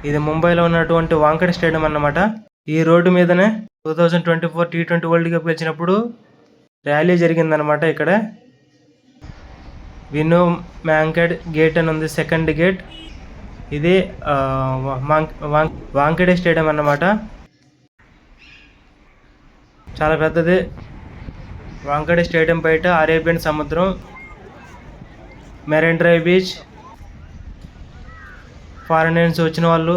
ఇది ముంబైలో ఉన్నటువంటి వాంకడే స్టేడియం అన్నమాట. ఈ రోడ్డు మీదనే 2024 T20 వరల్డ్ కప్ గెలిచినప్పుడు ర్యాలీ జరిగిందనమాట. ఇక్కడ వినో మ్యాంకెడ్ గేట్ అని ఉంది, సెకండ్ గేట్. ఇది వాంకడే స్టేడియం అన్నమాట. చాలా పెద్దది. వాంకడే స్టేడియం బయట అరేబియన్ సముద్రం, మెరైన్ డ్రైవ్ బీచ్, ఫారెన్ నుంచి వచ్చిన వాళ్ళు,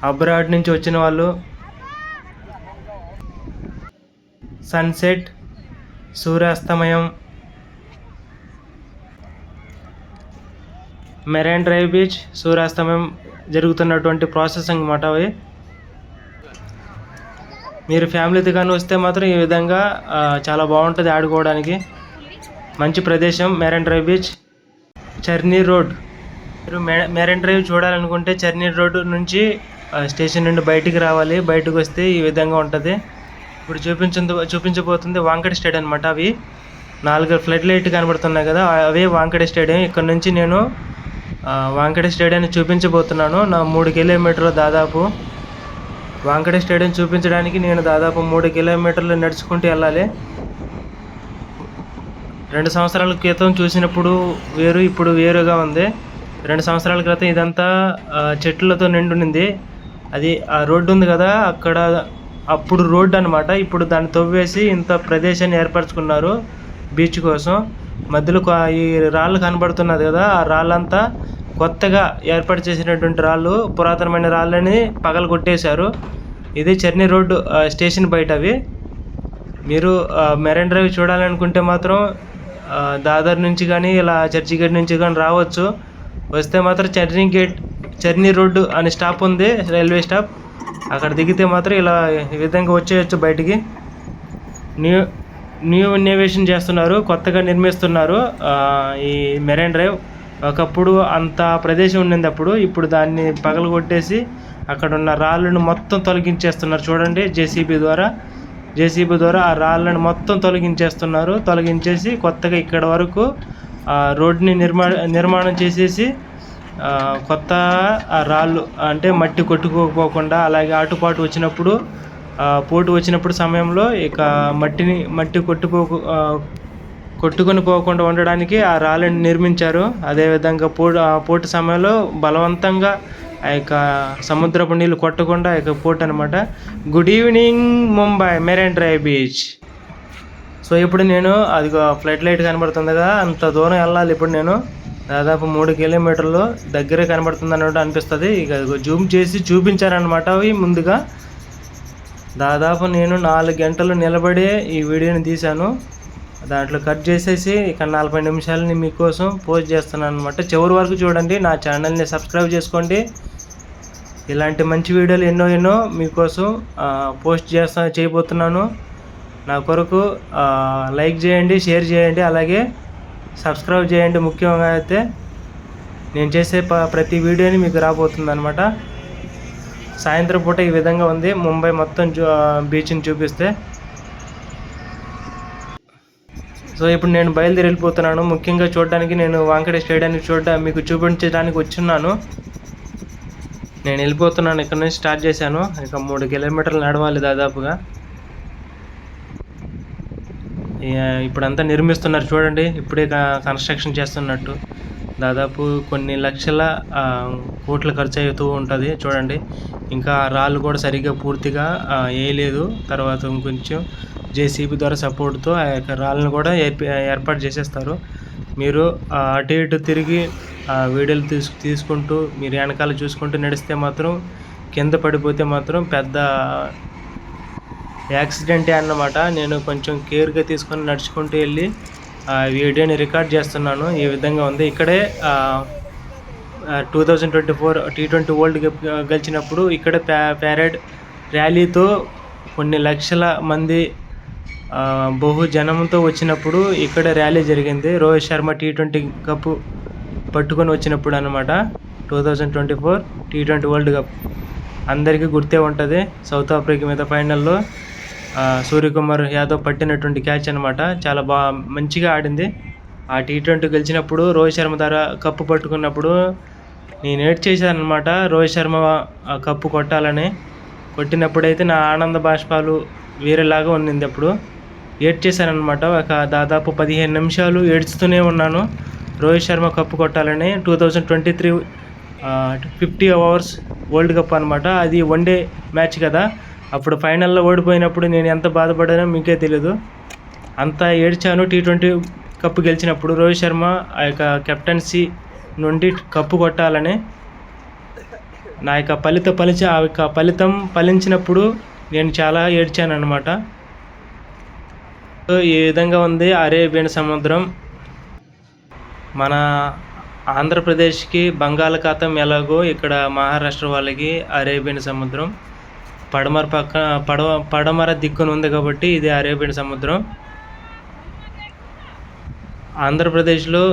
అబ్రాడ్ నుంచి వచ్చిన వాళ్ళు, సన్సెట్, సూర్యాస్తమయం, మెరైన్ డ్రైవ్ బీచ్, సూర్యాస్తమయం జరుగుతున్నటువంటి ప్రాసెస్ అన్నమాట అవి. మీరు ఫ్యామిలీతో కానీ వస్తే మాత్రం ఈ విధంగా చాలా బాగుంటుంది ఆడుకోవడానికి. మంచి ప్రదేశం మెరైన్ డ్రైవ్ బీచ్. చర్నీ రోడ్, మీరు మెరైన్ డ్రైవ్ చూడాలనుకుంటే చర్నీ రోడ్ నుంచి స్టేషన్ నుండి బయటికి రావాలి. బయటకు వస్తే ఈ విధంగా ఉంటుంది. ఇప్పుడు చూపించబోతుంది వాంకడే స్టేడియం అనమాట. అవి 4 ఫ్లడ్ లైట్ కనబడుతున్నాయి కదా, అవే వాంకడే స్టేడియం. ఇక్కడ నుంచి నేను వాంకడే స్టేడియాన్ని చూపించబోతున్నాను. నా 3 కిలోమీటర్లు దాదాపు. వాంకడే స్టేడియం చూపించడానికి నేను దాదాపు 3 కిలోమీటర్లు నడుచుకుంటూ వెళ్ళాలి. 2 సంవత్సరాల క్రితం చూసినప్పుడు వేరు, ఇప్పుడు వేరుగా ఉంది. 2 సంవత్సరాల క్రితం ఇదంతా చెట్లతో నిండునింది. అది ఆ రోడ్డు ఉంది కదా, అక్కడ అప్పుడు రోడ్డు అనమాట. ఇప్పుడు దాన్ని తవ్వేసి ఇంత ప్రదేశాన్ని ఏర్పరచుకున్నారు బీచ్ కోసం. మధ్యలో ఈ రాళ్ళు కనబడుతున్నది కదా, ఆ రాళ్ళంతా కొత్తగా ఏర్పాటు చేసినటువంటి రాళ్ళు, పురాతనమైన రాళ్ళని పగలు కొట్టేశారు. ఇది చర్నీ రోడ్డు స్టేషన్ బయట అవి. మీరు మెరైన్ డ్రైవ్ చూడాలనుకుంటే మాత్రం దాదర్ నుంచి కానీ ఇలా చర్చి గేట్ నుంచి కానీ రావచ్చు. వస్తే మాత్రం చర్నీ రోడ్డు అని స్టాప్ ఉంది, రైల్వే స్టాప్. అక్కడ దిగితే మాత్రం ఇలా ఈ విధంగా వచ్చేయచ్చు బయటికి. న్యూ ఇన్నోవేషన్ చేస్తున్నారు, కొత్తగా నిర్మిస్తున్నారు ఈ మెరైన్ డ్రైవ్. ఒకప్పుడు అంత ప్రదేశం ఉండింది అప్పుడు, ఇప్పుడు దాన్ని పగలు కొట్టేసి అక్కడ ఉన్న రాళ్ళను మొత్తం తొలగించేస్తున్నారు. చూడండి, జేసీబీ ద్వారా ఆ రాళ్ళను మొత్తం తొలగించేసి కొత్తగా ఇక్కడ వరకు రోడ్ని నిర్మాణం చేసేసి కొత్త రాళ్ళు అంటే మట్టి కొట్టుకోకపోకుండా, అలాగే ఆటుపాటు వచ్చినప్పుడు పోటు వచ్చినప్పుడు సమయంలో ఇక మట్టి కొట్టుకొని పోకుండా ఉండడానికి ఆ రాళ్ళని నిర్మించారు. అదేవిధంగా పోటు సమయంలో బలవంతంగా ఆ యొక్క సముద్రపు నీళ్ళు కొట్టకుండా ఆ యొక్క పోర్ట్ అనమాట. Good evening Mumbai marine drive beach. So ఇప్పుడు నేను అది ఫ్లడ్ లైట్ కనబడుతుంది కదా, అంత దూరం వెళ్ళాలి. ఇప్పుడు నేను దాదాపు 3 కిలోమీటర్లు దగ్గరే కనబడుతుంది అన్నట్టు అనిపిస్తుంది. ఇక జూమ్ చేసి చూపించారనమాట అవి ముందుగా. దాదాపు నేను 4 గంటలు నిలబడి ఈ వీడియోని తీశాను. దాంట్లో కట్ చేసేసి ఇక 40 నిమిషాలని మీకోసం పోస్ట్ చేస్తున్నాను అనమాట. చివరి వరకు చూడండి, నా ఛానల్ని సబ్స్క్రైబ్ చేసుకోండి. ఇలాంటి మంచి వీడియోలు ఎన్నో మీకోసం పోస్ట్ చేయబోతున్నాను. నా కొరకు లైక్ చేయండి, షేర్ చేయండి, అలాగే సబ్స్క్రైబ్ చేయండి. ముఖ్యంగా అయితే నేను చేసే ప్రతి వీడియోని మీకు రాబోతుంది అనమాట. సాయంత్రం పూట ఈ విధంగా ఉంది ముంబై మొత్తం బీచ్ని చూపిస్తే. సో ఇప్పుడు నేను బయలుదేరి వెళ్ళిపోతున్నాను. ముఖ్యంగా చూడడానికి నేను వాంకడే స్టేడియాన్ని మీకు చూపించడానికి వచ్చున్నాను. నేను వెళ్ళిపోతున్నాను. ఇక్కడ నుంచి స్టార్ట్ చేశాను. ఇక 3 కిలోమీటర్లు నడవాలి దాదాపుగా. ఇప్పుడంతా నిర్మిస్తున్నారు చూడండి, ఇప్పుడే కన్స్ట్రక్షన్ చేస్తున్నట్టు. దాదాపు కొన్ని లక్షల కోట్లు ఖర్చు అవుతూ ఉంటుంది చూడండి. ఇంకా రాళ్ళు కూడా సరిగ్గా పూర్తిగా వేయలేదు. తర్వాత ఇంకొంచెం జేసీబీ ద్వారా సపోర్ట్తో ఆ యొక్క రాళ్ళను కూడా ఏర్పాటు చేసేస్తారు. మీరు అటు ఇటు తిరిగి వీడియోలు తీసుకుంటూ మీరు వెనకాల చూసుకుంటూ నడిస్తే మాత్రం కింద పడిపోతే మాత్రం పెద్ద యాక్సిడెంటే అన్నమాట. నేను కొంచెం కేర్గా తీసుకొని నడుచుకుంటూ వెళ్ళి వీడియోని రికార్డ్ చేస్తున్నాను. ఈ విధంగా ఉంది. ఇక్కడే 2024 T20 వరల్డ్ కప్ గెలిచినప్పుడు ఇక్కడే ప్యారేడ్ ర్యాలీతో కొన్ని లక్షల మంది బహుజనంతో వచ్చినప్పుడు ఇక్కడ ర్యాలీ జరిగింది. రోహిత్ శర్మ T20 కప్ పట్టుకొని వచ్చినప్పుడు అనమాట. 2024 T20 వరల్డ్ కప్ అందరికీ గుర్తే ఉంటుంది. సౌత్ ఆఫ్రికా మీద ఫైనల్లో సూర్యకుమార్ యాదవ్ పట్టినటువంటి క్యాచ్ అనమాట. చాలా మంచిగా ఆడింది. ఆ T20 గెలిచినప్పుడు రోహిత్ శర్మ ద్వారా కప్పు పట్టుకున్నప్పుడు నేను ఏడ్చేసాను అనమాట. రోహిత్ శర్మ ఆ కప్పు కొట్టాలని. కొట్టినప్పుడైతే నా ఆనంద బాష్పాలు వేరేలాగా ఉన్నింది. అప్పుడు ఏడ్చేసానమాట. ఒక దాదాపు 15 నిమిషాలు ఏడుస్తూనే ఉన్నాను. రోహిత్ శర్మ కప్పు కొట్టాలని 2023 50 ఓవర్స్ వరల్డ్ కప్ అనమాట. అది వన్డే మ్యాచ్ కదా. అప్పుడు ఫైనల్లో ఓడిపోయినప్పుడు నేను ఎంత బాధపడానో మీకే తెలీదు. అంతా ఏడ్చాను. T20 కప్పు గెలిచినప్పుడు రోహిత్ శర్మ ఆ యొక్క కెప్టెన్సీ నుండి కప్పు కొట్టాలని. నా యొక్క ఆ యొక్క ఫలితం ఫలించినప్పుడు నేను చాలా ఏడ్చాను అనమాట. సో ఈ విధంగా ఉంది అరేబియన్ సముద్రం. మన ఆంధ్రప్రదేశ్కి బంగాళాఖాతం ఎలాగో ఇక్కడ మహారాష్ట్ర వాళ్ళకి అరేబియన్ సముద్రం పడమర దిక్కున ఉంది కాబట్టి ఇది అరేబియన్ సముద్రం. ఆంధ్రప్రదేశ్లో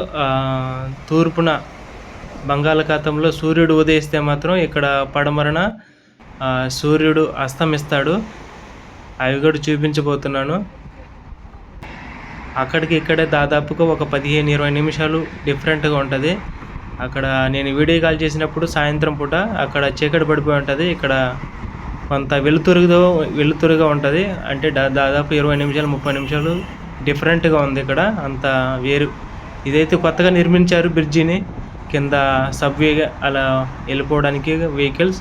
తూర్పున బంగాళాఖాతంలో సూర్యుడు ఉదయిస్తే మాత్రం ఇక్కడ పడమరన సూర్యుడు అస్తమిస్తాడు. అవి కూడా చూపించబోతున్నాను. అక్కడికి ఇక్కడే దాదాపుగా ఒక 15-20 నిమిషాలు డిఫరెంట్గా ఉంటుంది. అక్కడ నేను వీడియో కాల్ చేసినప్పుడు సాయంత్రం పూట అక్కడ చీకటి పడిపోయి ఉంటుంది. ఇక్కడ కొంత వెలుతురుగా ఉంటుంది. అంటే దాదాపు 20 నిమిషాలు 30 నిమిషాలు డిఫరెంట్గా ఉంది. ఇక్కడ అంత వేరు. ఇదైతే కొత్తగా నిర్మించారు బ్రిడ్జిని. కింద సబ్వేగా అలా వెళ్ళిపోవడానికి వెహికల్స్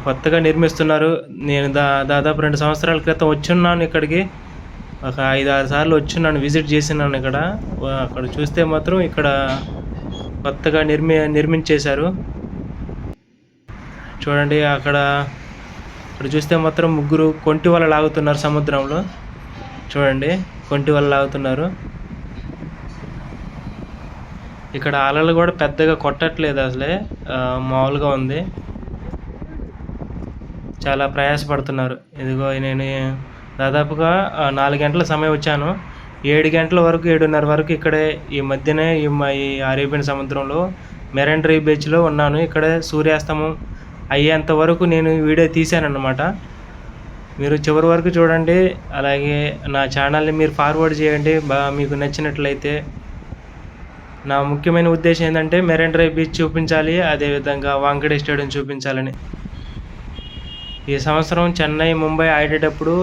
కొత్తగా నిర్మిస్తున్నారు. నేను దాదాపు 2 సంవత్సరాల క్రితం వచ్చున్నాను ఇక్కడికి. ఒక 5-6 సార్లు వచ్చున్నాను, విజిట్ చేసినాను ఇక్కడ. అక్కడ చూస్తే మాత్రం ఇక్కడ కొత్తగా నిర్మించేశారు. చూడండి అక్కడ చూస్తే మాత్రం ముగ్గురు కొంటి వల లాగుతున్నారు సముద్రంలో. చూడండి కొంటి వల లాగుతున్నారు. ఇక్కడ అలలు కూడా పెద్దగా కొట్టట్లేదు, అసలే మామూలుగా ఉంది. చాలా ప్రయాసపడుతున్నారు. ఇదిగో నేను దాదాపుగా 4 గంటల సమయం వచ్చాను. 7 గంటల వరకు 7:30 వరకు ఇక్కడే ఈ మధ్యనే ఈ అరేబియన్ సముద్రంలో మెరైన్ డ్రైవ్ బీచ్లో ఉన్నాను. ఇక్కడే సూర్యాస్తమం అయ్యేంత వరకు నేను వీడియో తీశానన్నమాట. మీరు చివరి వరకు చూడండి. అలాగే నా ఛానల్ని మీరు ఫార్వర్డ్ చేయండి మీకు నచ్చినట్లయితే. నా ముఖ్యమైన ఉద్దేశం ఏంటంటే మెరైన్ డ్రైవ్ బీచ్ చూపించాలి, అదేవిధంగా వాంఖడే స్టేడియం చూపించాలని. ఈ సంవత్సరం చెన్నై ముంబై ఆడేటప్పుడు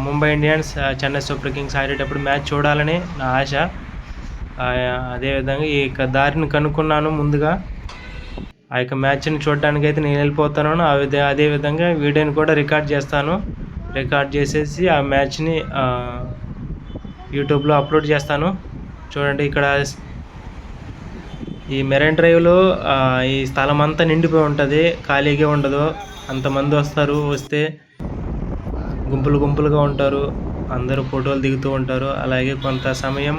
Mumbai Indians Chennai super Kings ఆడేటప్పుడు మ్యాచ్ చూడాలని నా ఆశ. అదేవిధంగా ఈ యొక్క దారిని కనుక్కున్నాను ముందుగా. ఆ యొక్క మ్యాచ్ని చూడడానికి అయితే నేను వెళ్ళిపోతున్నాను. అదేవిధంగా వీడియోని కూడా రికార్డ్ చేస్తాను. రికార్డ్ చేసేసి ఆ మ్యాచ్ని యూట్యూబ్లో అప్లోడ్ చేస్తాను. చూడండి ఇక్కడ ఈ మెరైన్ డ్రైవ్లో ఈ స్థలం అంతా నిండిపోయి ఉంటుంది, ఖాళీగా ఉండదు. అంతమంది వస్తే గుంపులుగా ఉంటారు. అందరూ ఫోటోలు దిగుతూ ఉంటారు. అలాగే కొంత సమయం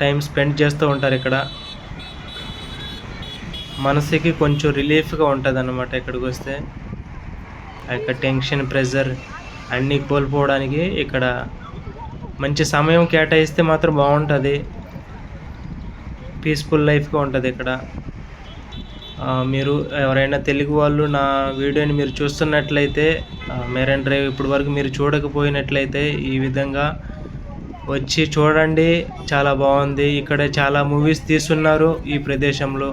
టైం స్పెండ్ చేస్తూ ఉంటారు. ఇక్కడ మనసుకి కొంచెం రిలీఫ్గా ఉంటుంది అన్నమాట. ఇక్కడికి వస్తే ఆ యొక్క టెన్షన్, ప్రెషర్ అన్నీ కోల్పోవడానికి ఇక్కడ మంచి సమయం కేటాయిస్తే మాత్రం బాగుంటుంది. పీస్ఫుల్ లైఫ్గా ఉంటుంది ఇక్కడ. మీరు ఎవరైనా తెలుగు వాళ్ళు నా వీడియోని మీరు చూస్తున్నట్లయితే మెరైన్ డ్రైవ్ ఇప్పటి వరకు మీరు చూడకపోయినట్లయితే ఈ విధంగా వచ్చి చూడండి. చాలా బాగుంది. ఇక్కడ చాలా మూవీస్ తీస్తున్నారు ఈ ప్రదేశంలో.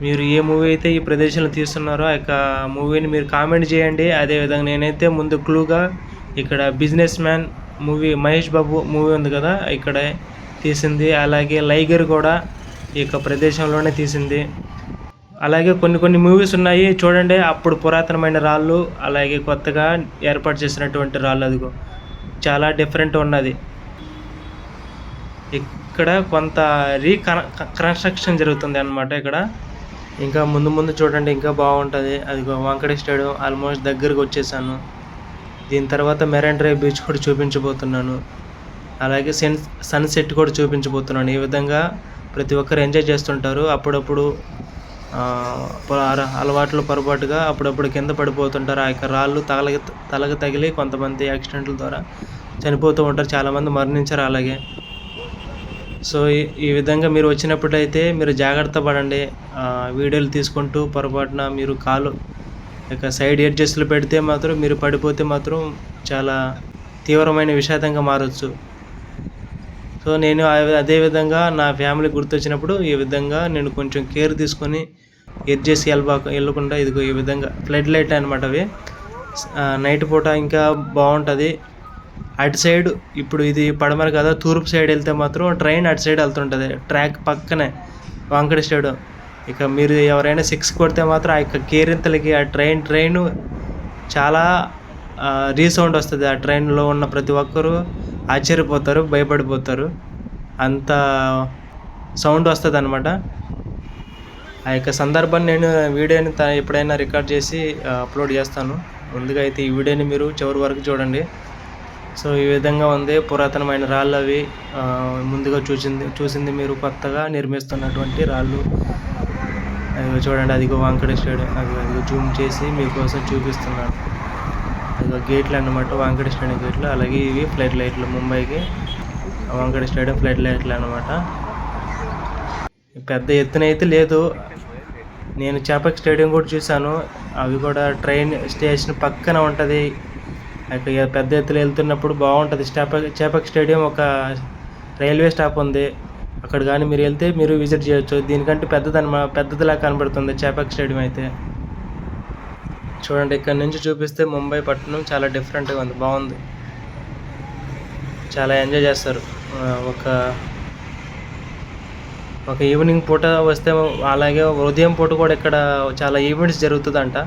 మీరు ఏ మూవీ అయితే ఈ ప్రదేశంలో తీస్తున్నారో ఆ యొక్క మూవీని మీరు కామెంట్ చేయండి. అదేవిధంగా నేనైతే ముందు క్లూగా ఇక్కడ business man movie, Mahesh Babu movie ఉంది కదా, ఇక్కడే తీసింది. అలాగే లైగర్ కూడా ఈ యొక్క ప్రదేశంలోనే తీసింది. అలాగే కొన్ని మూవీస్ ఉన్నాయి చూడండి. అప్పుడు పురాతనమైన రాళ్ళు, అలాగే కొత్తగా ఏర్పాటు చేసినటువంటి రాళ్ళు, అదిగో చాలా డిఫరెంట్ ఉన్నది. ఇక్కడ కొంత కన్స్ట్రక్షన్ జరుగుతుంది అన్నమాట. ఇక్కడ ఇంకా ముందు చూడండి, ఇంకా బాగుంటుంది. అదిగో వాంఖడే స్టేడియం ఆల్మోస్ట్ దగ్గరకు వచ్చేసాను. దీని తర్వాత మెరైన్ డ్రైవ్ బీచ్ కూడా చూపించబోతున్నాను. అలాగే సన్సెట్ కూడా చూపించబోతున్నాను. ఈ విధంగా ప్రతి ఒక్కరు ఎంజాయ్ చేస్తుంటారు. అప్పుడప్పుడు పొరపాటుగా అప్పుడప్పుడు కింద పడిపోతుంటారు. ఆ యొక్క రాళ్ళు తలకి తగిలి కొంతమంది యాక్సిడెంట్ల ద్వారా చనిపోతూ ఉంటారు. చాలామంది మరణించారు అలాగే. సో ఈ విధంగా మీరు వచ్చినప్పుడైతే మీరు జాగ్రత్త పడండి. వీడియోలు తీసుకుంటూ పొరపాటున మీరు కాలు ఇక సైడ్ ఎడ్జెస్లు పెడితే మాత్రం మీరు పడిపోతే మాత్రం చాలా తీవ్రమైన విషాదంగా మారచ్చు. సో నేను అదే విధంగా నా ఫ్యామిలీ గుర్తొచ్చినప్పుడు ఈ విధంగా నేను కొంచెం కేర్ తీసుకొని ఎడ్ చేసి వెళ్ళకుండా ఇదిగో ఈ విధంగా ఫ్లడ్ లైట్ అనమాట అవి. నైట్ పూట ఇంకా బాగుంటుంది. అటు సైడ్ ఇప్పుడు ఇది పడమర కదా, తూర్పు సైడ్ వెళ్తే మాత్రం ట్రైన్ అటు సైడ్ వెళ్తుంటుంది, ట్రాక్ పక్కనే వాంకడి స్టేడియం. ఇక మీరు ఎవరైనా 6 కొడితే మాత్రం ఆ యొక్క కేరింతలకి ఆ ట్రైన్ చాలా రీసౌండ్ వస్తుంది. ఆ ట్రైన్లో ఉన్న ప్రతి ఒక్కరూ ఆశ్చర్యపోతారు, భయపడిపోతారు, అంత సౌండ్ వస్తుంది అనమాట. ఆ యొక్క సందర్భాన్ని నేను వీడియోని ఎప్పుడైనా రికార్డ్ చేసి అప్లోడ్ చేస్తాను. ముందుగా అయితే ఈ వీడియోని మీరు చివరి వరకు చూడండి. సో ఈ విధంగా ఉంది పురాతనమైన రాళ్ళు అవి. ముందుగా చూసింది మీరు కొత్తగా నిర్మిస్తున్నటువంటి రాళ్ళు. అదిగో చూడండి, అదిగో వాంకడే స్టేడియం. అదిగో జూమ్ చేసి మీకోసం చూపిస్తున్నాను. అదిగో గేట్లు అన్నమాట, వాంకడే స్టేడియం గేట్లు. అలాగే ఇవి ఫ్లడ్ లైట్లు, ముంబైకి వాంకడే స్టేడియం ఫ్లడ్ లైట్లు అనమాట. పెద్ద ఎత్తున అయితే లేదు. నేను చేపక్ స్టేడియం కూడా చూశాను, అవి కూడా ట్రైన్ స్టేషన్ పక్కన ఉంటుంది. పెద్ద ఎత్తులో వెళ్తున్నప్పుడు బాగుంటుంది. చేపక్ స్టేడియం ఒక రైల్వే స్టాప్ ఉంది, అక్కడ కానీ మీరు వెళ్తే మీరు విజిట్ చేయొచ్చు. దీనికంటే పెద్దదిలా కనబడుతుంది చేపక్ స్టేడియం అయితే. చూడండి, ఇక్కడ నుంచి చూపిస్తే ముంబై పట్టణం చాలా డిఫరెంట్గా ఉంది, బాగుంది, చాలా ఎంజాయ్ చేస్తారు. ఒక ఈవినింగ్ పూట వస్తే, అలాగే ఉదయం పూట కూడా ఇక్కడ చాలా ఈవెంట్స్ జరుగుతుందంట.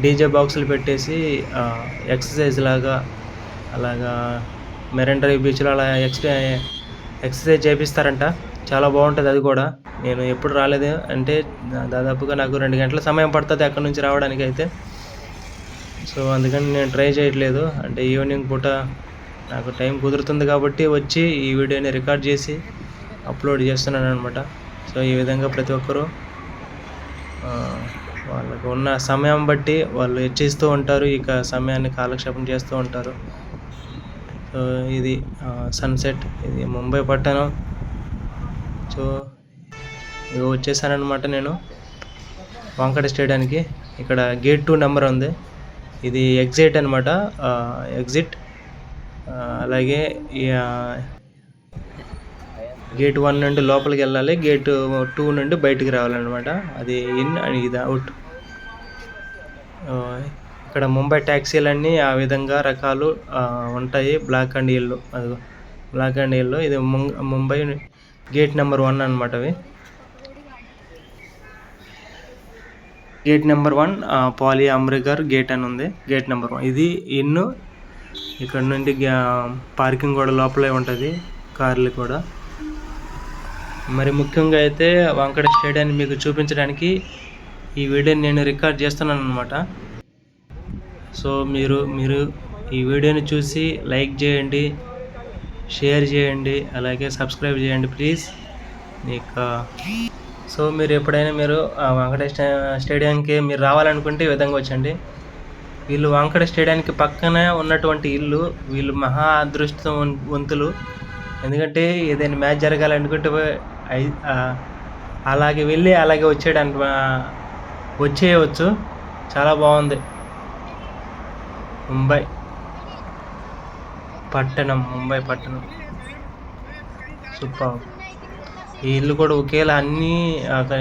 డీజే బాక్సులు పెట్టేసి ఎక్సర్సైజ్ లాగా, అలాగా మెరైన్ డ్రైవ్ బీచ్లో అలా ఎక్సర్సైజ్ చేపిస్తారంట. చాలా బాగుంటుంది అది కూడా. నేను ఎప్పుడు రాలేదు, అంటే దాదాపుగా నాకు 2 గంటల సమయం పడుతుంది అక్కడ నుంచి రావడానికి అయితే. సో అందుకని నేను ట్రై చేయట్లేదు. అంటే ఈవినింగ్ పూట నాకు టైం కుదురుతుంది కాబట్టి వచ్చి ఈ వీడియోని రికార్డ్ చేసి అప్లోడ్ చేస్తున్నాను అనమాట. సో ఈ విధంగా ప్రతి ఒక్కరూ వాళ్ళకు ఉన్న సమయం బట్టి వాళ్ళు హెచ్చిస్తూ ఉంటారు, ఇక సమయాన్ని కాలక్షేపం చేస్తూ ఉంటారు. సో ఇది సన్సెట్, ఇది ముంబై పట్టణం. సో ఇక వచ్చేసానమాట నేను వాంకడే స్టేడియానికి. ఇక్కడ గేట్ 2 నెంబర్ ఉంది, ఇది ఎగ్జిట్ అనమాట, ఎగ్జిట్. అలాగే గేట్ 1 నుండి లోపలికి వెళ్ళాలి, గేట్ 2 నుండి బయటికి రావాలన్నమాట. అది ఇన్ అండ్ ఇది అవుట్. ఇక్కడ ముంబై ట్యాక్సీలన్నీ ఆ విధంగా రకాలు ఉంటాయి. బ్లాక్ అండ్ ఎల్లో, అది బ్లాక్ అండ్ ఎల్లో. ఇది ముంబై గేట్ నెంబర్ 1 అనమాట. అవి గేట్ నెంబర్ 1 పాలి అమ్రిగర్ గేట్ అని ఉంది, గేట్ నెంబర్ 1. ఇది ఇన్ను. ఇక్కడ నుండి పార్కింగ్ కూడా లోపలే ఉంటుంది, కార్లు కూడా. మరి ముఖ్యంగా అయితే వాంకడే స్టేడియాన్ని మీకు చూపించడానికి ఈ వీడియోని నేను రికార్డ్ చేస్తున్నాను అనమాట. సో మీరు ఈ వీడియోని చూసి లైక్ చేయండి, షేర్ చేయండి, అలాగే సబ్స్క్రైబ్ చేయండి ప్లీజ్. సో మీరు ఎప్పుడైనా వాంకడే స్టేడియానికి మీరు రావాలనుకుంటే ఈ విధంగా వచ్చండి. వీళ్ళు వాంకడే స్టేడియానికి పక్కనే ఉన్నటువంటి ఇల్లు, వీళ్ళు మహా అదృష్టవంతులు. ఎందుకంటే ఏదైనా మ్యాచ్ జరగాలనుకుంటే అలాగే వెళ్ళి అలాగే వచ్చేయవచ్చు. చాలా బాగుంది ముంబై పట్టణం, సూపర్. ఈ ఇల్లు కూడా ఒకేలా అన్నీ ఒక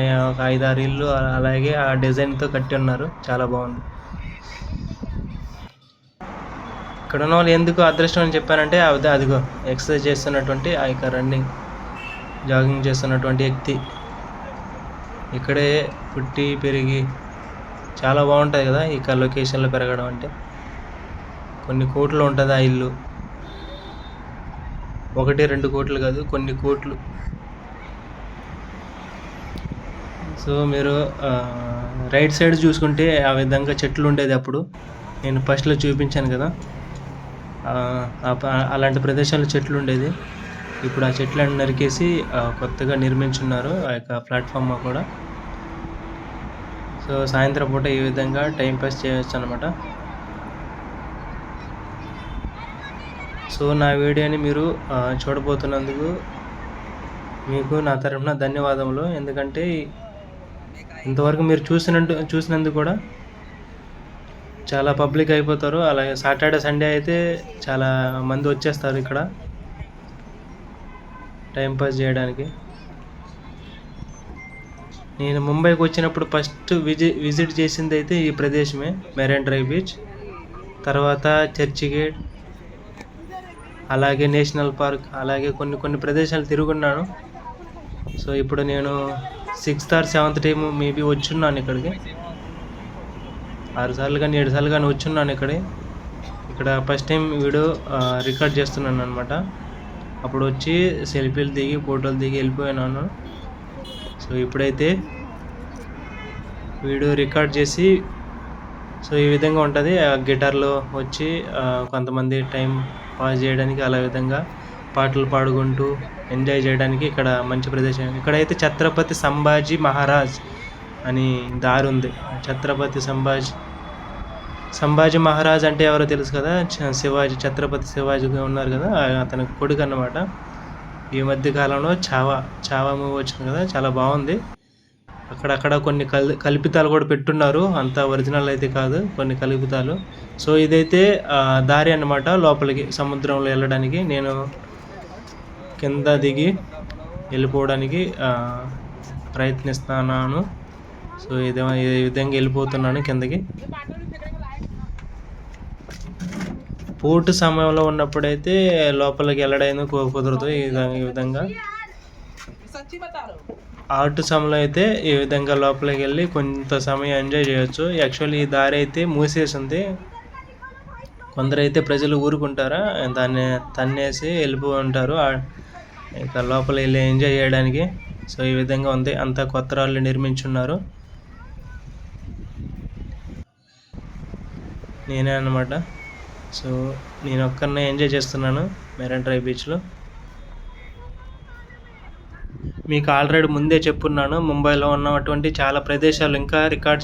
5-6 ఇల్లు అలాగే ఆ డిజైన్తో కట్టి ఉన్నారు, చాలా బాగుంది. ఇక్కడ ఉన్న వాళ్ళు ఎందుకు అదృష్టం అని చెప్పానంటే అదిగో ఎక్సర్సైజ్ చేస్తున్నటువంటి ఆ యొక్క రన్నింగ్, జాగింగ్ చేస్తున్నటువంటి వ్యక్తి ఇక్కడే పుట్టి పెరిగి, చాలా బాగుంటుంది కదా ఇక లొకేషన్లో పెరగడం అంటే. కొన్ని కోట్లు ఉంటుంది ఆ ఇల్లు, 1-2 కోట్లు కాదు, కొన్ని కోట్లు. సో మీరు రైట్ సైడ్ చూసుకుంటే ఆ విధంగా చెట్లు ఉండేది. అప్పుడు నేను ఫస్ట్లో చూపించాను కదా, అలాంటి ప్రదేశాల్లో చెట్లు ఉండేది. ఇప్పుడు ఆ చెట్లను నరికేసి కొత్తగా నిర్మించున్నారు ఆ యొక్క ప్లాట్ఫామ్ కూడా. సో సాయంత్రం పూట ఈ విధంగా టైంపాస్ చేయవచ్చు అనమాట. సో నా వీడియోని మీరు చూడబోతున్నందుకు మీకు నా తరఫున ధన్యవాదములు. ఎందుకంటే ఇంతవరకు మీరు చూసినందుకు కూడా చాలా పబ్లిక్ అయిపోతారు. అలాగే సాటర్డే సండే అయితే చాలా మంది వచ్చేస్తారు ఇక్కడ. టైంపాస్ చేయడానికి. నేను ముంబైకి వచ్చినప్పుడు ఫస్ట్ విజిట్ చేసింది అయితే ఈ ప్రదేశమే, మెరైన్ డ్రైవ్ బీచ్. తర్వాత చర్చ్ గేట్, అలాగే నేషనల్ పార్క్, అలాగే కొన్ని ప్రదేశాలు తిరుగున్నాను. సో ఇప్పుడు నేను 6th or 7th time maybe వచ్చున్నాను ఇక్కడికి. 6 సార్లు కానీ 7 సార్లు కానీ వచ్చున్నాను ఇక్కడ ఫస్ట్ టైం వీడియో రికార్డ్ చేస్తున్నాను అనమాట. అప్పుడు వచ్చి సెల్ఫీలు దిగి ఫోటోలు దిగి వెళ్ళిపోయినాను. సో ఇప్పుడైతే వీడియో రికార్డ్ చేసి, సో ఈ విధంగా ఉంటుంది. గిటార్లో వచ్చి కొంతమంది టైం పాస్ చేయడానికి, అలా విధంగా పాటలు పాడుకుంటూ ఎంజాయ్ చేయడానికి ఇక్కడ మంచి ప్రదేశం. ఇక్కడైతే ఛత్రపతి సంభాజీ మహారాజ్ అని దారి ఉంది. ఛత్రపతి సంభాజీ మహారాజ్ అంటే ఎవరో తెలుసు కదా, ఛత్రపతి శివాజీ ఉన్నారు కదా, అతని కొడుకు అన్నమాట. ఈ మధ్య కాలంలో చావా మూవీ వచ్చింది కదా, చాలా బాగుంది. అక్కడక్కడ కొన్ని కల్పితాలు కూడా పెట్టున్నారు, అంత ఒరిజినల్ అయితే కాదు, కొన్ని కల్పితాలు. సో ఇదైతే దారి అన్నమాట లోపలికి సముద్రంలో వెళ్ళడానికి. నేను కింద దిగి వెళ్ళిపోవడానికి ప్రయత్నిస్తున్నాను. సో ఈ విధంగా వెళ్ళిపోతున్నాను కిందకి. పోర్టు సమయంలో ఉన్నప్పుడైతే లోపలికి వెళ్ళడానికి కుదరదు ఈ విధంగా. ఆర్ట్ సమయంలో అయితే ఈ విధంగా లోపలికి వెళ్ళి కొంత సమయం ఎంజాయ్ చేయొచ్చు. యాక్చువల్లీ ఈ దారి అయితే మూసేసింది. కొందరైతే ప్రజలు ఊరుకుంటారా, దాన్ని తన్నేసి వెళ్ళిపో ఉంటారు ఇక లోపల వెళ్ళి ఎంజాయ్ చేయడానికి. సో ఈ విధంగా ఉంది, అంతా కొత్త రాళ్ళు నిర్మించున్నారు. నేనే అన్నమాట. సో నేను ఒక్కరినే ఎంజాయ్ చేస్తున్నాను మెరైన్ డ్రైవ్ బీచ్లో. మీకు ఆల్రెడీ ముందే చెప్పున్నాను, ముంబైలో ఉన్నటువంటి చాలా ప్రదేశాలు ఇంకా రికార్డ్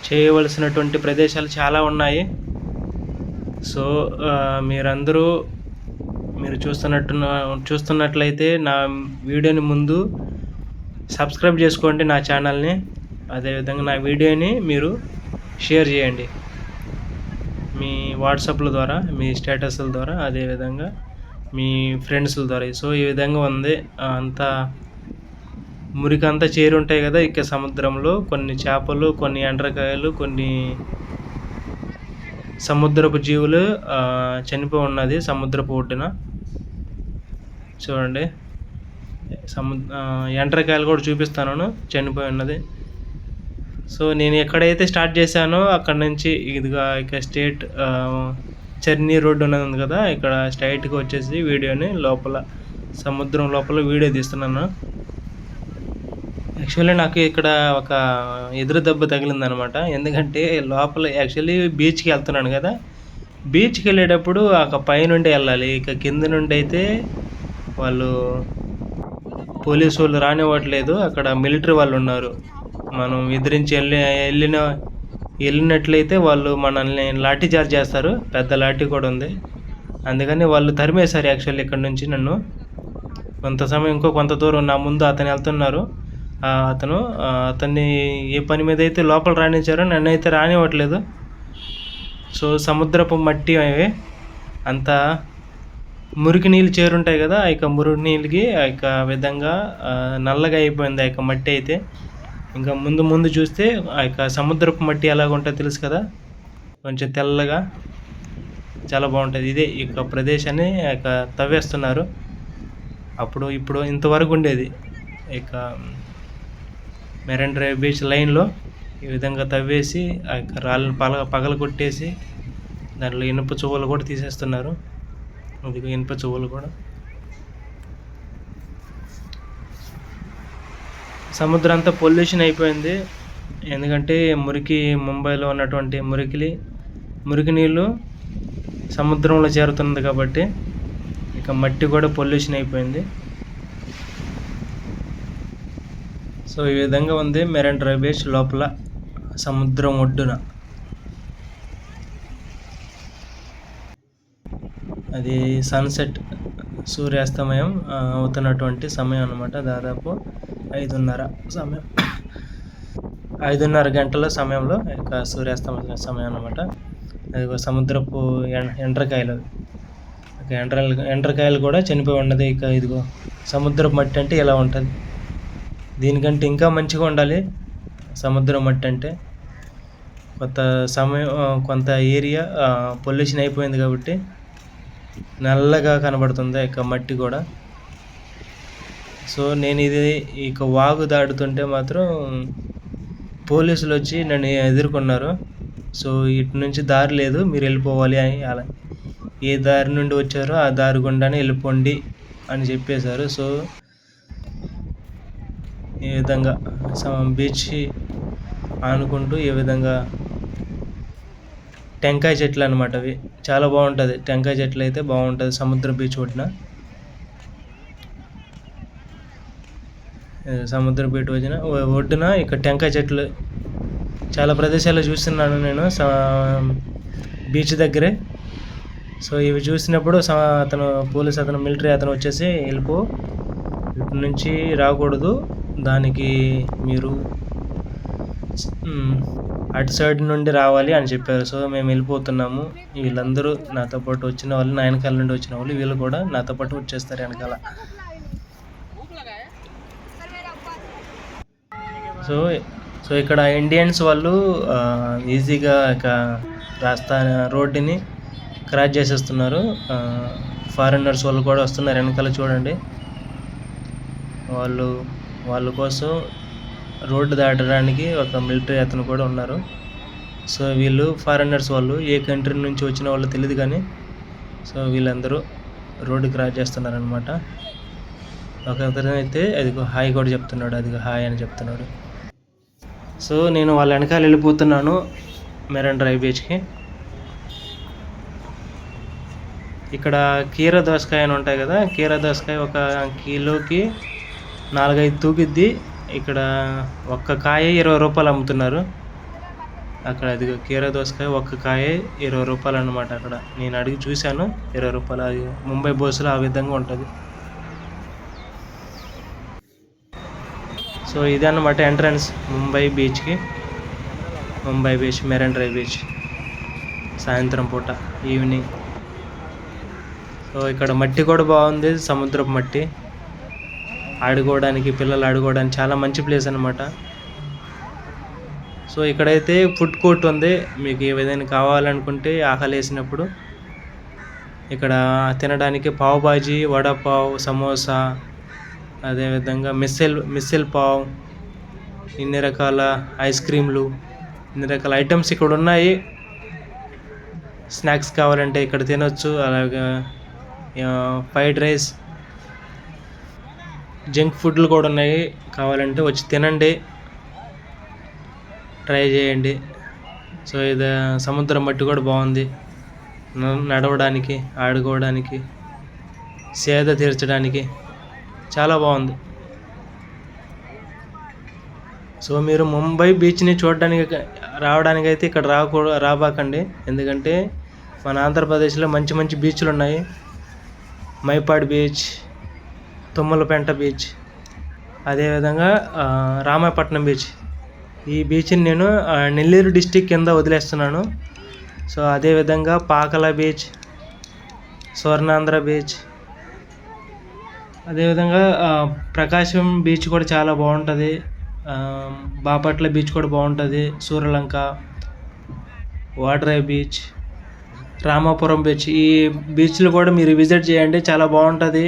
చేయవలసినటువంటి ప్రదేశాలు చాలా ఉన్నాయి. సో మీరు చూస్తున్నట్లయితే నా వీడియోని ముందు సబ్స్క్రైబ్ చేసుకోండి నా ఛానల్ని. అదేవిధంగా నా వీడియోని మీరు షేర్ చేయండి మీ వాట్సాప్ల ద్వారా, మీ స్టేటస్ల ద్వారా, అదేవిధంగా మీ ఫ్రెండ్స్ల ద్వారా. సో ఈ విధంగా ఉంది, అంతా మురికంతా చేరి ఉంటాయి కదా ఇక సముద్రంలో. కొన్ని చేపలు, కొన్ని ఎండ్రకాయలు, కొన్ని సముద్రపు జీవులు చనిపోయి ఉన్నది సముద్రపు ఒడ్డున. చూడండి, ఎండ్రకాయలు కూడా చూపిస్తాను, చనిపోయి ఉన్నది. సో నేను ఎక్కడైతే స్టార్ట్ చేశానో అక్కడ నుంచి ఇదిగా ఇక స్టేట్ చర్నీ రోడ్డు ఉన్నది ఉంది కదా, ఇక్కడ స్ట్రైట్గా వచ్చేసి వీడియోని సముద్రం లోపల వీడియో తీస్తున్నాను. యాక్చువల్లీ నాకు ఇక్కడ ఒక ఎదురు దెబ్బ తగిలిందనమాట. ఎందుకంటే లోపల యాక్చువల్లీ బీచ్కి వెళ్తున్నాను కదా, బీచ్కి వెళ్ళేటప్పుడు ఒక పైనుండి వెళ్ళాలి, ఇక కింద నుండి అయితే వాళ్ళు పోలీసు వాళ్ళు రానివ్వట్లేదు. అక్కడ మిలిటరీ వాళ్ళు ఉన్నారు. మనం ఎదిరించి వెళ్ళినట్లయితే వాళ్ళు మనల్ని లాఠీ చార్జ్ చేస్తారు, పెద్ద లాఠీ కూడా ఉంది. అందుకని వాళ్ళు తరిమేశారు యాక్చువల్లీ ఇక్కడ నుంచి నన్ను. కొంత దూరం నా ముందు అతను వెళ్తున్నారు. అతన్ని ఏ పని మీద అయితే లోపల రానిచ్చారో నన్ను అయితే రానివ్వట్లేదు. సో సముద్రపు మట్టి అవి అంతా మురికి నీళ్ళు చేరుంటాయి కదా, ఇక మురికి నీళ్ళకి ఇక విధంగా నల్లగా అయిపోయింది ఆ యొక్క మట్టి అయితే. ఇంకా ముందు చూస్తే ఆ యొక్క సముద్రపు మట్టి ఎలాగుంటుందో తెలుసు కదా, కొంచెం తెల్లగా చాలా బాగుంటుంది. ఇదే ఈ యొక్క ప్రదేశాన్ని ఇక తవ్వేస్తున్నారు. ఇప్పుడు ఇంతవరకు ఉండేది ఇక మెరైన్ డ్రైవ్ బీచ్ లైన్లో ఈ విధంగా తవ్వేసి ఆ యొక్క రాళ్ళని పగల కొట్టేసి దాంట్లో ఇనుప చువ్వలు కూడా తీసేస్తున్నారు. ఇది ఇనుప చువ్వలు కూడా. సముద్రం అంతా పొల్యూషన్ అయిపోయింది, ఎందుకంటే ముంబైలో ఉన్నటువంటి మురికి నీళ్ళు సముద్రంలో చేరుతున్నది కాబట్టి ఇక మట్టి కూడా పొల్యూషన్ అయిపోయింది. సో ఈ విధంగా ఉంది మెరైన్ డ్రైవ్ బీచ్ లోపల సముద్రం ఒడ్డున. అది సన్సెట్, సూర్యాస్తమయం అవుతున్నటువంటి సమయం అన్నమాట. దాదాపు 5:30 గంటల సమయంలో ఇక సూర్యాస్తమయ సమయం అన్నమాట. అది సముద్రపు ఎండ్రకాయలు ఇక ఎండ్రకాయలు కూడా చనిపోయి ఉన్నది. ఇక ఇదిగో సముద్రపు మట్టి అంటే ఇలా ఉంటుంది. దీనికంటే ఇంకా మంచిగా ఉండాలి సముద్రం మట్టి అంటే. కొంత ఏరియా పొల్యూషన్ అయిపోయింది కాబట్టి నల్లగా కనబడుతుంది ఇక మట్టి కూడా. సో నేను ఇక వాగు దాటుతుంటే మాత్రం పోలీసులు వచ్చి నన్ను ఎదుర్కొన్నారు. సో ఇటు నుంచి దారి లేదు, మీరు వెళ్ళిపోవాలి అని, అలా ఏ దారి నుండి వచ్చారో ఆ దారి గుండానే వెళ్ళిపోండి అని చెప్పేశారు. సో ఈ విధంగా బీచ్ ఆనుకుంటూ ఈ విధంగా టెంకాయ చెట్లు అనమాట. అవి చాలా బాగుంటుంది. టెంకాయ చెట్లు అయితే బాగుంటుంది సముద్ర బీచ్ ఒడ్డున. సముద్ర బీచ్ ఒడ్డున ఇక్కడ టెంకాయ చెట్లు చాలా ప్రదేశాల్లో చూస్తున్నాను నేను బీచ్ దగ్గరే. సో ఇవి చూసినప్పుడు పోలీస్ అతను, మిలిటరీ అతను వచ్చేసి వెళ్ళిపో, ఇటు నుంచి రాకూడదు, దానికి మీరు అటు సైడ్ నుండి రావాలి అని చెప్పారు. సో మేము వెళ్ళిపోతున్నాము. వీళ్ళందరూ నాతో పాటు వచ్చిన వాళ్ళు, నా వెనకాల నుండి వచ్చిన వాళ్ళు, వీళ్ళు కూడా నాతో పాటు వచ్చేస్తారు వెనకాల. సో ఇక్కడ ఇండియన్స్ వాళ్ళు ఈజీగా ఇక రోడ్డుని క్రాస్ చేసేస్తున్నారు. ఫారినర్స్ వాళ్ళు కూడా వస్తున్నారు వెనకాల, చూడండి. వాళ్ళ కోసం రోడ్డు దాటడానికి ఒక మిలిటరీ అతను కూడా ఉన్నారు. సో వీళ్ళు ఫారినర్స్ వాళ్ళు, ఏ కంట్రీ నుంచి వచ్చిన వాళ్ళు తెలియదు కానీ, సో వీళ్ళందరూ రోడ్డు క్రాస్ చేస్తున్నారనమాట. ఒక అతను అయితే అదిగో హాయ్ కూడా చెప్తున్నాడు, అదిగో హాయ్ అని చెప్తున్నాడు. సో నేను వాళ్ళ వెనకాల వెళ్ళిపోతున్నాను మెరైన్ డ్రైవ్ బీచ్కి. ఇక్కడ కీర దోసకాయ అని ఉంటాయి కదా, కీర దోసకాయ ఒక కిలోకి 4-5 తూగిద్ది. ఇక్కడ ఒక్క కాయ 20 రూపాయలు అమ్ముతున్నారు అక్కడ. అది కీర దోసకాయ ఒక్క కాయ 20 రూపాయలు అన్నమాట. అక్కడ నేను అడిగి చూశాను, 20 రూపాయలు. అది ముంబై బోసులో ఆ విధంగా ఉంటుంది. సో ఇది అన్నమాట ఎంట్రన్స్ ముంబై బీచ్కి. Mumbai beach, marine drive beach, సాయంత్రం పూట, ఈవినింగ్. సో ఇక్కడ మట్టి కూడా బాగుంది, సముద్రపు మట్టి. ఆడుకోవడానికి, పిల్లలు ఆడుకోవడానికి చాలా మంచి ప్లేస్ అనమాట. సో ఇక్కడైతే ఫుడ్ కోర్ట్ ఉంది. మీకు ఏదైనా కావాలనుకుంటే ఆకలి వేసినప్పుడు ఇక్కడ తినడానికి పావ్ బాజీ, వడపావ్, సమోసా, అదేవిధంగా మిస్సెల్ పావ్, ఇన్ని రకాల ఐస్ క్రీమ్లు, ఇన్ని రకాల ఐటమ్స్ ఇక్కడ ఉన్నాయి. స్నాక్స్ కావాలంటే ఇక్కడ తినొచ్చు. అలాగే ఫ్రైడ్ రైస్, జంక్ ఫుడ్లు కూడా ఉన్నాయి. కావాలంటే వచ్చి తినండి, ట్రై చేయండి. సో ఇది సముద్రం మట్టి కూడా బాగుంది, నడవడానికి, ఆడుకోవడానికి, సేద తీర్చడానికి చాలా బాగుంది. సో మీరు ముంబై బీచ్ని రావడానికి అయితే ఇక్కడ రాబాకండి. ఎందుకంటే మన ఆంధ్రప్రదేశ్లో మంచి మంచి బీచ్లు ఉన్నాయి. మైపాడ్ బీచ్, తుమ్మలపెంట బీచ్, అదేవిధంగా రామాయపట్నం బీచ్. ఈ బీచ్ని నేను నెల్లూరు డిస్టిక్ కింద వదిలేస్తున్నాను. సో అదేవిధంగా పాకల బీచ్, స్వర్ణాంధ్ర బీచ్, అదేవిధంగా ప్రకాశం బీచ్ కూడా చాలా బాగుంటుంది. బాపట్ల బీచ్ కూడా బాగుంటుంది. Suryalanka, Vadarevu beach, Ramapuram beach. ఈ బీచ్లు కూడా మీరు విజిట్ చేయండి, చాలా బాగుంటుంది.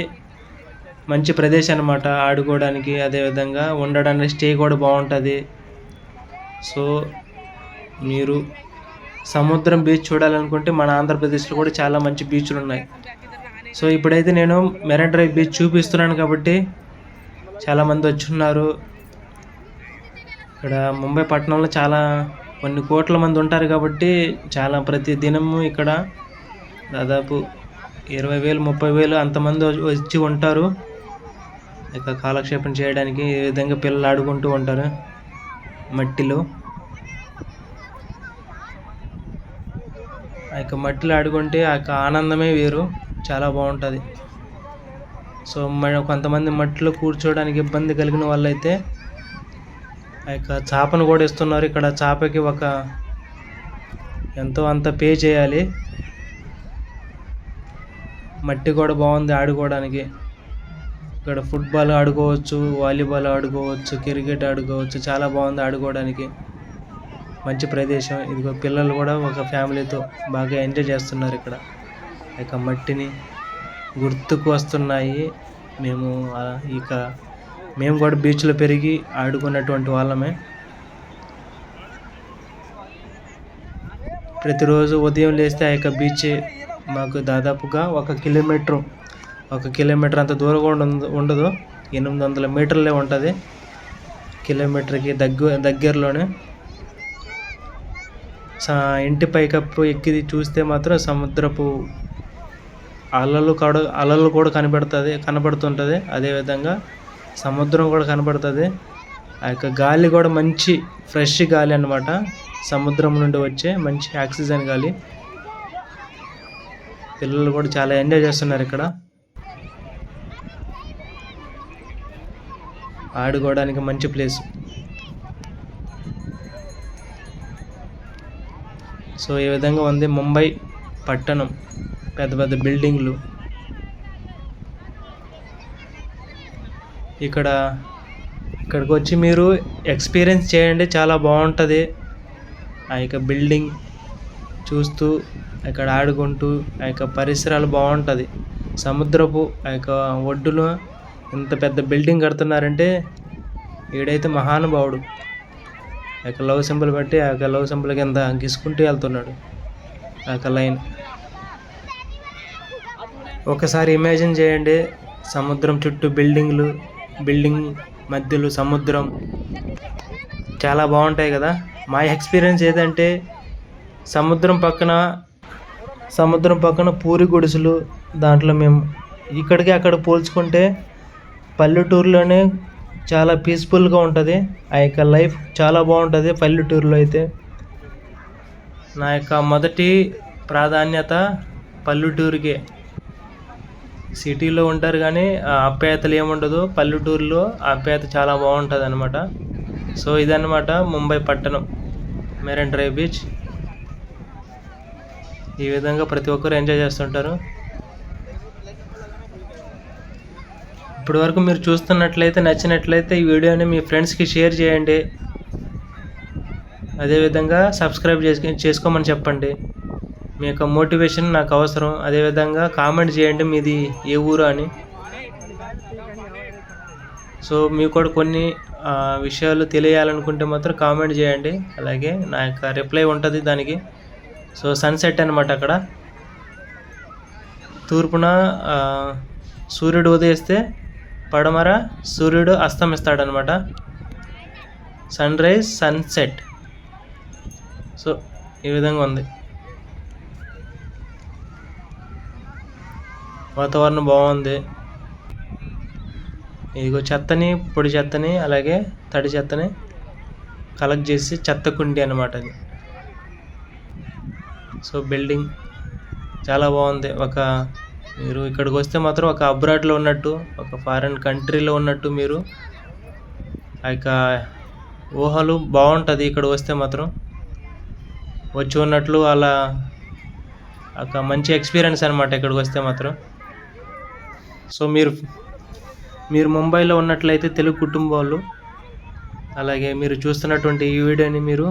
మంచి ప్రదేశం అన్నమాట ఆడుకోవడానికి, అదేవిధంగా ఉండడానికి స్టే కూడా బాగుంటుంది. సో మీరు సముద్రం బీచ్ చూడాలనుకుంటే మన ఆంధ్రప్రదేశ్లో కూడా చాలా మంచి బీచ్లు ఉన్నాయి. సో ఇప్పుడైతే నేను మెరైన్ డ్రైవ్ బీచ్ చూపిస్తున్నాను కాబట్టి చాలామంది వచ్చున్నారు. ఇక్కడ ముంబై పట్టణంలో కొన్ని కోట్ల మంది ఉంటారు కాబట్టి ప్రతి దినము ఇక్కడ దాదాపు 20,000, 30,000 అంతమంది వచ్చి ఉంటారు. ఇక కాలక్షేపం చేయడానికి ఈ విధంగా పిల్లలు ఆడుకుంటూ ఉంటారు మట్టిలో. ఆ యొక్క మట్టిలో ఆడుకుంటే ఆ యొక్క ఆనందమే వేరు, చాలా బాగుంటుంది. సో కొంతమంది మట్టిలో కూర్చోవడానికి ఇబ్బంది కలిగిన వాళ్ళైతే ఆ యొక్క చేపను కూడా ఇస్తున్నారు. ఇక్కడ చేపకి ఎంతో అంత పే చేయాలి. మట్టి కూడా బాగుంది ఆడుకోవడానికి. ఇక్కడ ఫుట్బాల్ ఆడుకోవచ్చు, వాలీబాల్ ఆడుకోవచ్చు, క్రికెట్ ఆడుకోవచ్చు. చాలా బాగుంది ఆడుకోవడానికి. మంచి ప్రదేశం. ఇదిగో పిల్లలు కూడా ఒక ఫ్యామిలీతో బాగా ఎంజాయ్ చేస్తున్నారు ఇక్కడ. ఇక మట్టిని గుర్తుకు వస్తున్నాయి. మేము కూడా బీచ్లో పెరిగి ఆడుకున్నటువంటి వాళ్ళమే. ప్రతిరోజు ఉదయం లేస్తే ఆ యొక్క బీచ్ మాకు దాదాపుగా 1 కిలోమీటర్ అంత దూరం కూడా ఉండదు. 800 మీటర్లే ఉంటుంది. కిలోమీటర్కి దగ్గరలోనే. ఇంటి పైకప్పు ఎక్కి చూస్తే మాత్రం సముద్రపు అలలు కూడా కనబడుతుంటుంది. అదేవిధంగా సముద్రం కూడా కనబడుతుంది. ఆ యొక్క గాలి కూడా మంచి ఫ్రెష్ గాలి అన్నమాట. సముద్రం నుండి వచ్చే మంచి ఆక్సిజన్ గాలి. పిల్లలు కూడా చాలా ఎంజాయ్ చేస్తున్నారు ఇక్కడ. ఆడుకోవడానికి మంచి ప్లేస్. సో ఈ విధంగా ఉంది ముంబై పట్టణం. పెద్ద పెద్ద బిల్డింగ్లు. ఇక్కడికి వచ్చి మీరు ఎక్స్పీరియన్స్ చేయండి. చాలా బాగుంటుంది. ఆ యొక్క బిల్డింగ్ చూస్తూ ఇక్కడ ఆడుకుంటూ ఆ యొక్క పరిసరాలు బాగుంటుంది. సముద్రపు ఆ యొక్క ఒడ్డులో ఇంత పెద్ద బిల్డింగ్ కడుతున్నారంటే ఈడైతే మహానుభావుడు. ఆ యొక్క లవ్ సింబల్ బట్టి ఆ యొక్క లవ్ సింబల్ కింద గిసుకుంటూ వెళ్తున్నాడు ఆ యొక్క లైన్. ఒకసారి ఇమాజిన్ చేయండి, సముద్రం చుట్టూ బిల్డింగ్ మధ్యలో సముద్రం. చాలా బాగుంటాయి కదా. మా ఎక్స్పీరియన్స్ ఏదంటే సముద్రం పక్కన పూరి గుడిసెలు. దాంట్లో మేము ఇక్కడికి అక్కడ పోల్చుకుంటే పల్లెటూరులోనే చాలా పీస్ఫుల్గా ఉంటుంది. ఆ యొక్క లైఫ్ చాలా బాగుంటుంది పల్లెటూరులో అయితే. నా యొక్క మొదటి ప్రాధాన్యత పల్లెటూరుకే. సిటీలో ఉంటారు కానీ ఆప్యాయతలు ఏముండదు. పల్లెటూరులో ఆప్యాయత చాలా బాగుంటుంది అనమాట. సో ఇదన్నమాట ముంబై పట్టణం, మెరైన్ డ్రైవ్ బీచ్. ఈ విధంగా ప్రతి ఒక్కరు ఎంజాయ్ చేస్తుంటారు. ఇప్పటి వరకు మీరు చూస్తున్నట్లయితే, నచ్చినట్లయితే ఈ వీడియోని మీ ఫ్రెండ్స్కి షేర్ చేయండి. అదేవిధంగా సబ్స్క్రైబ్ చేసుకోమని చెప్పండి. మీ యొక్క మోటివేషన్ నాకు అవసరం. అదేవిధంగా కామెంట్ చేయండి మీది ఏ ఊరు అని. సో మీకు కూడా కొన్ని విషయాలు తెలియాలనుకుంటే మాత్రం కామెంట్ చేయండి. అలాగే నా యొక్క రిప్లై ఉంటుంది దానికి. సో సన్సెట్ అనమాట. అక్కడ తూర్పున సూర్యుడు ఉదయిస్తే పడమర సూర్యుడు అస్తమిస్తాడనమాట. Sunrise sunset. సో ఈ విధంగా ఉంది. వాతావరణం బాగుంది. ఇదిగో పొడి చెత్తని అలాగే తడి చెత్తని కలెక్ట్ చేసి చెత్త కుండి అనమాట అది. సో బిల్డింగ్ చాలా బాగుంది. మీరు ఇక్కడికి వస్తే మాత్రం ఒక అబ్రాడ్లో ఉన్నట్టు, ఒక ఫారిన్ కంట్రీలో ఉన్నట్టు మీరు ఆ యొక్క ఊహలు బాగుంటుంది. ఇక్కడ వస్తే మాత్రం వచ్చి ఉన్నట్లు అలా ఒక మంచి ఎక్స్పీరియన్స్ అనమాట ఇక్కడికి వస్తే మాత్రం. సో మీరు ముంబైలో ఉన్నట్లయితే తెలుగు కుటుంబాలు, అలాగే మీరు చూస్తున్నటువంటి ఈ వీడియోని మీరు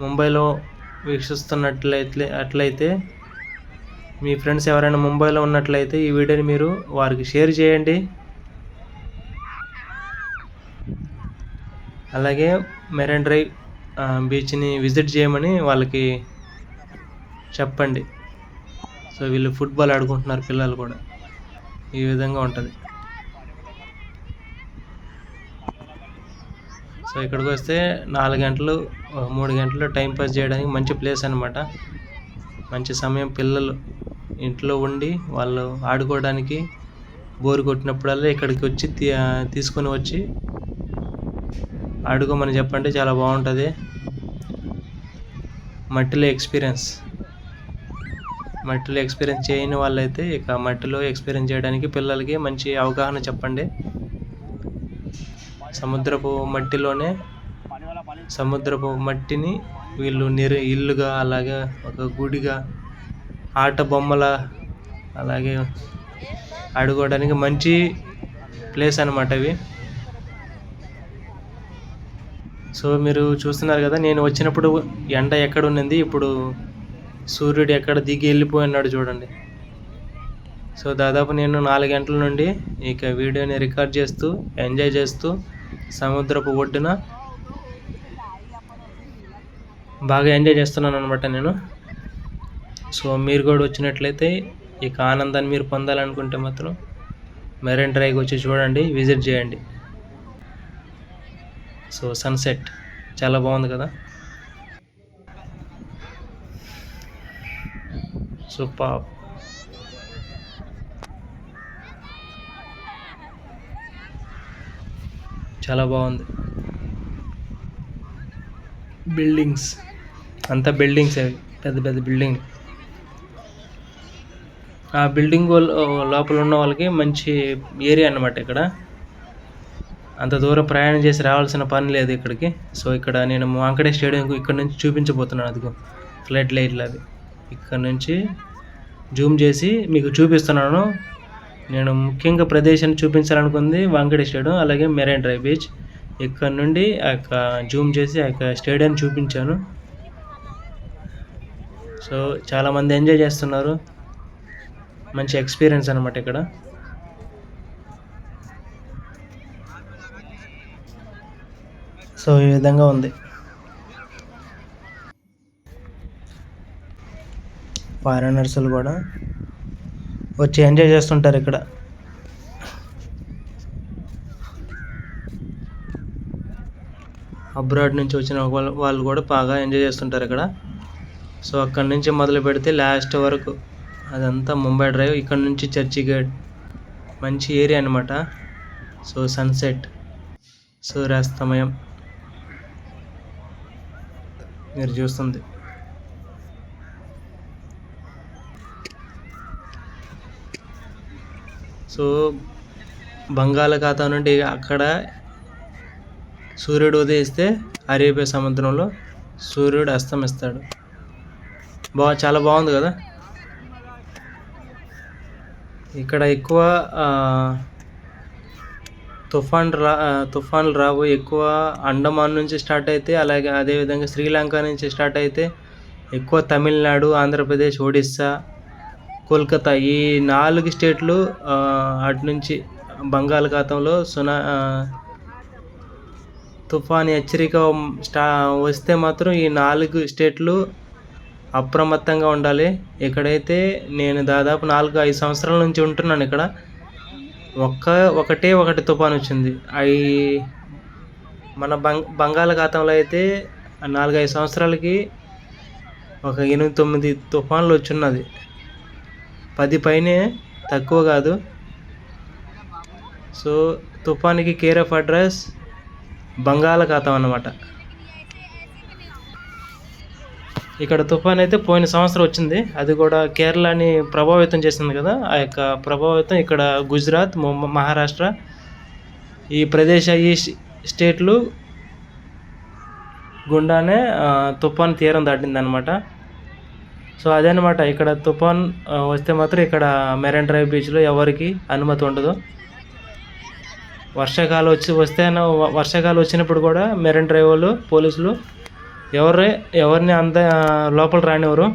ముంబైలో వీక్షిస్తున్నట్లయితే మీ ఫ్రెండ్స్ ఎవరైనా ముంబైలో ఉన్నట్లయితే ఈ వీడియోని మీరు వారికి షేర్ చేయండి. అలాగే మెరైన్ డ్రైవ్ బీచ్ని విజిట్ చేయమని వాళ్ళకి చెప్పండి. సో వీళ్ళు ఫుట్బాల్ ఆడుకుంటున్నారు పిల్లలు కూడా. ఈ విధంగా ఉంటుంది. సో ఇక్కడికి వస్తే 4 గంటలు 3 గంటలు టైంపాస్ చేయడానికి మంచి ప్లేస్ అనమాట. మంచి సమయం. పిల్లలు ఇంట్లో ఉండి వాళ్ళు ఆడుకోవడానికి బోరు కొట్టినప్పుడల్లా ఇక్కడికి వచ్చి తీసుకొని వచ్చి ఆడుకోమని చెప్పండి. చాలా బాగుంటుంది. మట్టిలో ఎక్స్పీరియన్స్ చేయని వాళ్ళైతే ఇక మట్టిలో ఎక్స్పీరియన్స్ చేయడానికి పిల్లలకి మంచి అవగాహన చెప్పండి. సముద్రపు మట్టిని వీళ్ళు ఇల్లుగా, అలాగే ఒక గుడిగా, ఆట బొమ్మల అలాగే ఆడుకోవడానికి మంచి ప్లేస్ అనమాట ఇవి. సో మీరు చూస్తున్నారు కదా, నేను వచ్చినప్పుడు ఎండ ఎక్కడ ఉన్నది, ఇప్పుడు సూర్యుడు ఎక్కడ దిగి వెళ్ళిపోయినాడు చూడండి. సో దాదాపు నేను 4 గంటల నుండి ఇక వీడియోని రికార్డ్ చేస్తూ ఎంజాయ్ చేస్తూ సముద్రపు ఒడ్డున బాగా ఎంజాయ్ చేస్తున్నాను అనమాట నేను. సో మీరు కూడా వచ్చినట్లయితే ఇక ఆనందాన్ని మీరు పొందాలనుకుంటే మాత్రం మెరైన్ డ్రైవ్కి వచ్చి చూడండి, విజిట్ చేయండి. సో సన్సెట్ చాలా బాగుంది కదా, సూపర్. చాలా బాగుంది. బిల్డింగ్స్ అంతా బిల్డింగ్స్, అవి పెద్ద పెద్ద బిల్డింగ్. ఆ బిల్డింగ్ లోపల ఉన్న వాళ్ళకి మంచి ఏరియా అన్నమాట. ఇక్కడ అంత దూరం ప్రయాణం చేసి రావాల్సిన పని లేదు ఇక్కడికి. సో ఇక్కడ నేను వాంకడే స్టేడియం ఇక్కడ నుంచి చూపించబోతున్నాను. అదిగో ఫ్లడ్ లైట్లు అవి ఇక్కడ నుంచి జూమ్ చేసి మీకు చూపిస్తున్నాను. నేను ముఖ్యంగా ప్రదేశాన్ని చూపించాలనుకుంది వాంకడే స్టేడియం, అలాగే మెరైన్ డ్రైవ్ బీచ్. ఇక్కడ నుండి ఆ యొక్క జూమ్ చేసి ఆ యొక్క స్టేడియాన్ని చూపించాను. సో చాలామంది ఎంజాయ్ చేస్తున్నారు, మంచి ఎక్స్పీరియన్స్ అనమాట ఇక్కడ. సో ఈ విధంగా ఉంది. ఫారినర్స్లు కూడా వచ్చి ఎంజాయ్ చేస్తుంటారు ఇక్కడ. అబ్రాడ్ నుంచి వచ్చిన వాళ్ళు కూడా బాగా ఎంజాయ్ చేస్తుంటారు ఇక్కడ. సో అక్కడి నుంచి మొదలు పెడితే లాస్ట్ వరకు అదంతా ముంబై డ్రైవ్. ఇక్కడ నుంచి చర్చి గేట్, మంచి ఏరియా అనమాట. సో సన్సెట్, సూర్యాస్తమయం మీరు చూస్తుంది. సో బంగాళాఖాతం నుండి అక్కడ సూర్యుడు ఉదయిస్తే అరేబియా సముద్రంలో సూర్యుడు అస్తమిస్తాడు. చాలా బాగుంది కదా. ఇక్కడ ఎక్కువ తుఫాన్లు రావు. ఎక్కువ అండమాన్ నుంచి స్టార్ట్ అయితే, అలాగే అదేవిధంగా శ్రీలంక నుంచి స్టార్ట్ అయితే ఎక్కువ తమిళనాడు, ఆంధ్రప్రదేశ్, ఒడిస్సా, కోల్కతా ఈ 4 స్టేట్లు అటు నుంచి బంగాళాఖాతంలో తుఫాన్ హెచ్చరిక వస్తే మాత్రం ఈ 4 స్టేట్లు అప్రమత్తంగా ఉండాలి. ఇక్కడైతే నేను దాదాపు 4-5 సంవత్సరాల నుంచి ఉంటున్నాను ఇక్కడ. ఒకటి తుఫాన్ వచ్చింది. అవి మన బంగాళాఖాతంలో అయితే 4-5 సంవత్సరాలకి ఒక 8-9 తుఫాన్లు వచ్చిన్నది. 10 పైనే, తక్కువ కాదు. సో తుఫాన్కి కేర్ ఆఫ్ అడ్రస్ బంగాళాఖాతం అన్నమాట. ఇక్కడ తుఫాన్ అయితే పోయిన సంవత్సరం వచ్చింది. అది కూడా కేరళని ప్రభావితం చేసింది కదా. ఆ యొక్క ప్రభావితం ఇక్కడ గుజరాత్, మహారాష్ట్ర ఈ ఈ స్టేట్లు గుండానే తుఫాన్ తీరం దాటింది అనమాట. సో అదనమాట, ఇక్కడ తుఫాన్ వస్తే మాత్రం ఇక్కడ మెరైన్ డ్రైవ్ బీచ్లో ఎవరికి అనుమతి ఉండదు. వర్షాకాలం వచ్చినప్పుడు కూడా మెరైన్ డ్రైవ్ వాళ్ళు, పోలీసులు ఎవరిని అంత లోపల రానివ్వరు.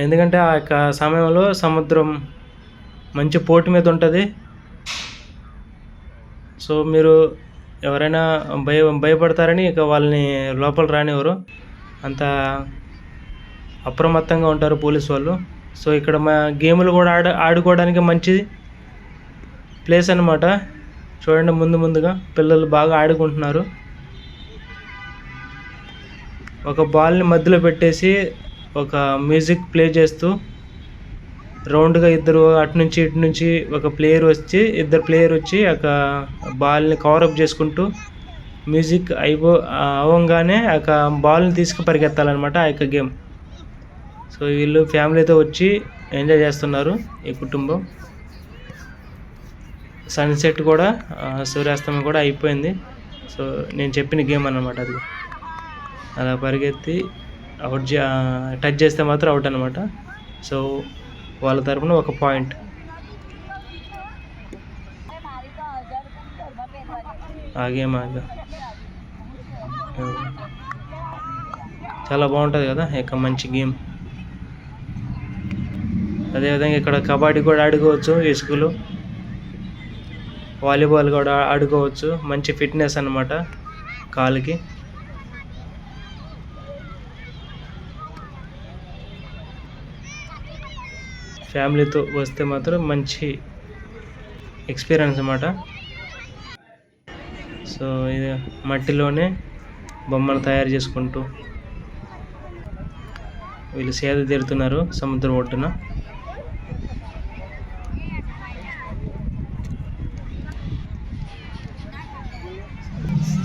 ఎందుకంటే ఆ యొక్క సమయంలో సముద్రం మంచి పోటు మీద ఉంటుంది. సో మీరు ఎవరైనా భయపడతారని ఇక వాళ్ళని లోపల రానివ్వరు. అంత అప్రమత్తంగా ఉంటారు పోలీసు వాళ్ళు. సో ఇక్కడ మా గేములు కూడా ఆడుకోవడానికి మంచి ప్లేస్ అన్నమాట. చూడండి, ముందుగా పిల్లలు బాగా ఆడుకుంటున్నారు. ఒక బాల్ని మధ్యలో పెట్టేసి ఒక మ్యూజిక్ ప్లే చేస్తూ రౌండ్గా ఇద్దరు అటు నుంచి ఇటు నుంచి ఇద్దరు ప్లేయర్ వచ్చి ఒక బాల్ని కవరప్ చేసుకుంటూ మ్యూజిక్ అవ్వగానే ఆ బాల్ని తీసుకు పరిగెత్తాలన్నమాట ఆ యొక్క గేమ్. సో వీళ్ళు ఫ్యామిలీతో వచ్చి ఎంజాయ్ చేస్తున్నారు ఈ కుటుంబం. సన్సెట్ కూడా, సూర్యాస్తమయం కూడా అయిపోయింది. సో నేను చెప్పిన గేమ్ అన్నమాట అది. అలా పరిగెత్తి టచ్ చేస్తే మాత్రం అవుట్ అనమాట. సో వాళ్ళ తరపున ఒక పాయింట్. ఆగేమాగా చాలా బాగుంటుంది కదా, ఇక మంచి గేమ్. అదేవిధంగా ఇక్కడ కబడ్డీ కూడా ఆడుకోవచ్చు, ఇసుకలు వాలీబాల్ కూడా ఆడుకోవచ్చు. మంచి ఫిట్నెస్ అన్నమాట కాలుకి. ఫ్యామిలీతో వస్తే మాత్రం మంచి ఎక్స్పీరియన్స్ అన్నమాట. సో ఇది మట్టిలోనే బొమ్మలు తయారు చేసుకుంటూ వీళ్ళు సేద తీరుతున్నారు సముద్రం ఒడ్డున.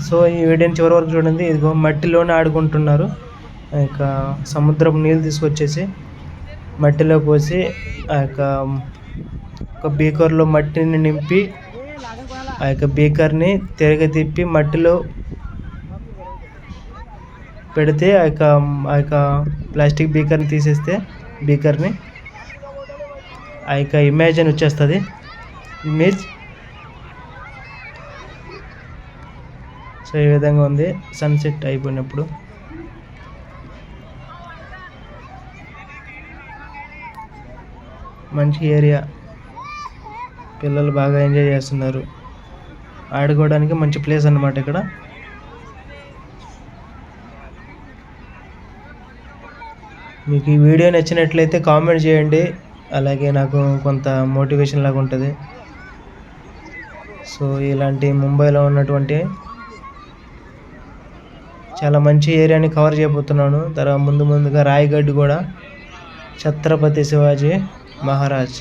సో ఈ వీడియోని చివరి వరకు చూడండి. ఇదిగో మట్టిలోనే ఆడుకుంటున్నారు. ఇక సముద్రపు నీళ్ళు తీసుకొచ్చేసి మట్టిలో పోసి ఆ యొక్క ఒక బీకర్లో మట్టిని నింపి ఆ యొక్క బీకర్ని తిప్పి మట్టిలో పెడితే ఆ యొక్క ప్లాస్టిక్ బీకర్ని తీసేస్తే బీకర్ని ఆ యొక్క ఇమేజ్ అని వచ్చేస్తుంది. ఇమేజ్ సో ఈ విధంగా ఉంది సన్సెట్ అయిపోయినప్పుడు. మంచి ఏరియా, పిల్లలు బాగా ఎంజాయ్ చేస్తున్నారు. ఆడుకోవడానికి మంచి ప్లేస్ అన్నమాట ఇక్కడ. మీకు ఈ వీడియో నచ్చినట్లయితే కామెంట్ చేయండి, అలాగే నాకు కొంత మోటివేషన్ లాగా ఉంటుంది. సో ఇలాంటి ముంబైలో ఉన్నటువంటి చాలా మంచి ఏరియాని కవర్ చేయబోతున్నాను. తర్వాత ముందుగా రాయగఢ్ కూడా, ఛత్రపతి శివాజీ మహారాజ్.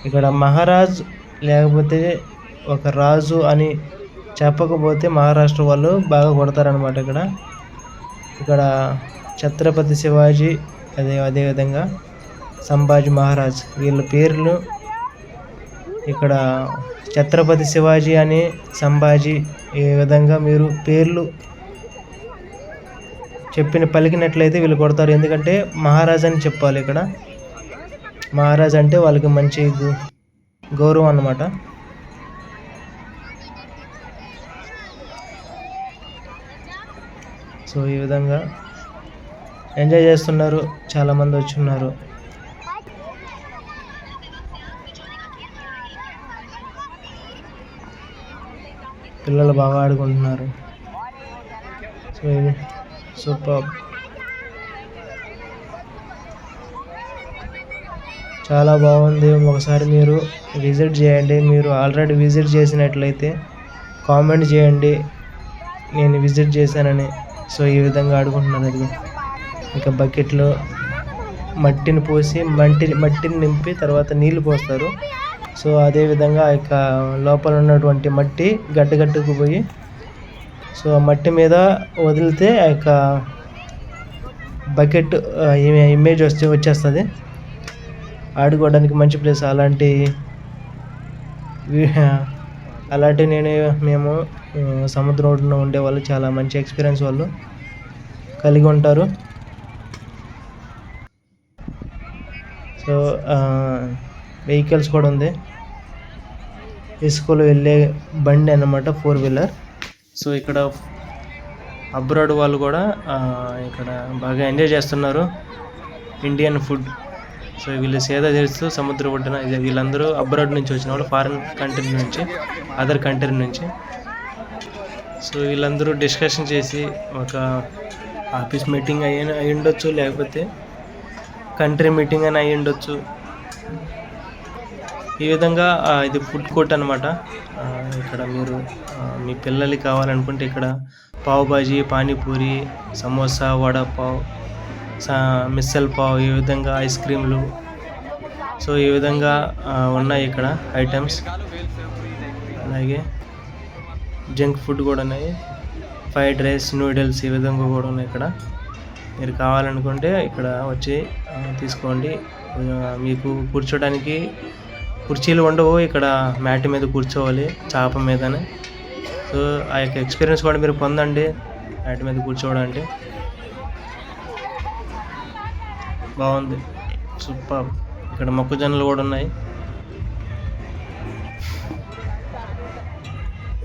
ఇక్కడ మహారాజ్ లేకపోతే ఒక రాజు అని చెప్పకపోతే మహారాష్ట్ర వాళ్ళు బాగా కొడతారనమాట. ఇక్కడ ఛత్రపతి శివాజీ అదేవిధంగా సంభాజీ మహారాజ్, వీళ్ళ పేర్లు ఇక్కడ ఛత్రపతి శివాజీ అని సంభాజీ ఈ విధంగా మీరు పేర్లు పలికినట్లయితే వీళ్ళు కొడతారు. ఎందుకంటే మహారాజ్ అని చెప్పాలి. ఇక్కడ మహారాజ్ అంటే వాళ్ళకి మంచి గౌరవం అన్నమాట. సో ఈ విధంగా ఎంజాయ్ చేస్తున్నారు, చాలామంది వచ్చి ఉన్నారు. పిల్లలు బాగా ఆడుకుంటున్నారు. సో ఇది సూపర్, చాలా బాగుంది. ఒకసారి మీరు విజిట్ చేయండి. మీరు ఆల్రెడీ విజిట్ చేసినట్లయితే కామెంట్ చేయండి నేను విజిట్ చేశానని. సో ఈ విధంగా ఆడుకుంటున్నారు. అది ఇంకా బకెట్లో మట్టిని పోసి మట్టిని నింపి తర్వాత నీళ్లు పోస్తారు. సో అదేవిధంగా ఇక లోపల ఉన్నటువంటి మట్టి గడ్డగట్టుకుపోయి సో ఆ మట్టి మీద వదిలితే ఆ యొక్క బకెట్ ఇమేజ్ వచ్చేస్తుంది. ఆడుకోవడానికి మంచి ప్లేస్. అలాంటి మేము సముద్రం ఒడ్డున ఉండే వాళ్ళు చాలా మంచి ఎక్స్పీరియన్స్ వాళ్ళు కలిగి ఉంటారు. సో వెహికల్స్ కూడా ఉంది, ఇసుకలో వెళ్ళే బండి అన్నమాట, 4 వీలర్. సో ఇక్కడ అబ్రాడ్ వాళ్ళు కూడా ఇక్కడ బాగా ఎంజాయ్ చేస్తున్నారు ఇండియన్ ఫుడ్. సో వీళ్ళు సేద తీరుస్తూ సముద్ర ఒడ్డున, వీళ్ళందరూ అబ్రాడ్ నుంచి వచ్చిన వాళ్ళు, ఫారిన్ కంట్రీ నుంచి, అదర్ కంట్రీ నుంచి. సో వీళ్ళందరూ డిస్కషన్ చేసి ఒక ఆఫీస్ మీటింగ్ అయి ఉండొచ్చు, లేకపోతే కంట్రీ మీటింగ్ అని అయి ఉండొచ్చు. ఈ విధంగా ఇది ఫుడ్ కోర్ట్ అనమాట. ఇక్కడ మీరు మీ పిల్లలకి కావాలనుకుంటే ఇక్కడ పావ్ బాజీ, పానీపూరి, సమోసా, వడపావ్, మిస్సల్ పావ్, ఈ విధంగా ఐస్ క్రీమ్లు, సో ఈ విధంగా ఉన్నాయి ఇక్కడ ఐటమ్స్. అలాగే జంక్ ఫుడ్ కూడా ఉన్నాయి, ఫ్రైడ్ రైస్, నూడిల్స్, ఈ విధంగా కూడా ఉన్నాయి ఇక్కడ. మీరు కావాలనుకుంటే ఇక్కడ వచ్చి తీసుకోండి. మీకు కూర్చోడానికి కుర్చీలు ఉండవు, ఇక్కడ మ్యాట్ మీద కూర్చోవాలి, చాప మీదనే. సో ఆ యొక్క ఎక్స్పీరియన్స్ కూడా మీరు పొందండి మ్యాట్ మీద కూర్చోవడం అంటే. బాగుంది, సూపర్. ఇక్కడ మొక్కజొన్నలు కూడా ఉన్నాయి.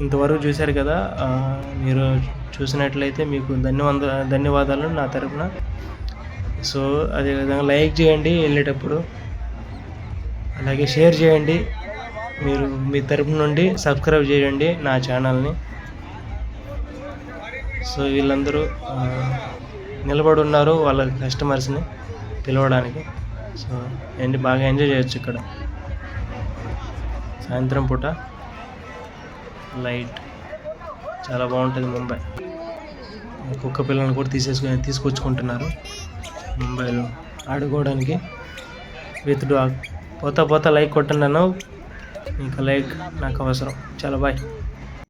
ఇంతవరకు చూశారు కదా, మీరు చూసినట్లయితే మీకు ధన్యవాదాలు నా తరపున. సో అదేవిధంగా లైక్ చేయండి వెళ్ళేటప్పుడు, అలాగే షేర్ చేయండి. మీరు మీ తరపు నుండి సబ్స్క్రైబ్ చేయండి నా ఛానల్ని. సో వీళ్ళందరూ నిలబడి ఉన్నారు వాళ్ళ కస్టమర్స్ని పిలవడానికి. సో ఏంటి బాగా ఎంజాయ్ చేయొచ్చు ఇక్కడ సాయంత్రం పూట. లైట్ చాలా బాగుంటుంది ముంబై. కుక్క పిల్లల్ని కూడా తీసుకొచ్చుకుంటున్నారు ముంబైలో ఆడుకోవడానికి విత్ డాగ్. పోతా లైక్ కొట్టండి అన్నావు, ఇంకా లైక్ నాకు అవసరం. చాలా బాయ్.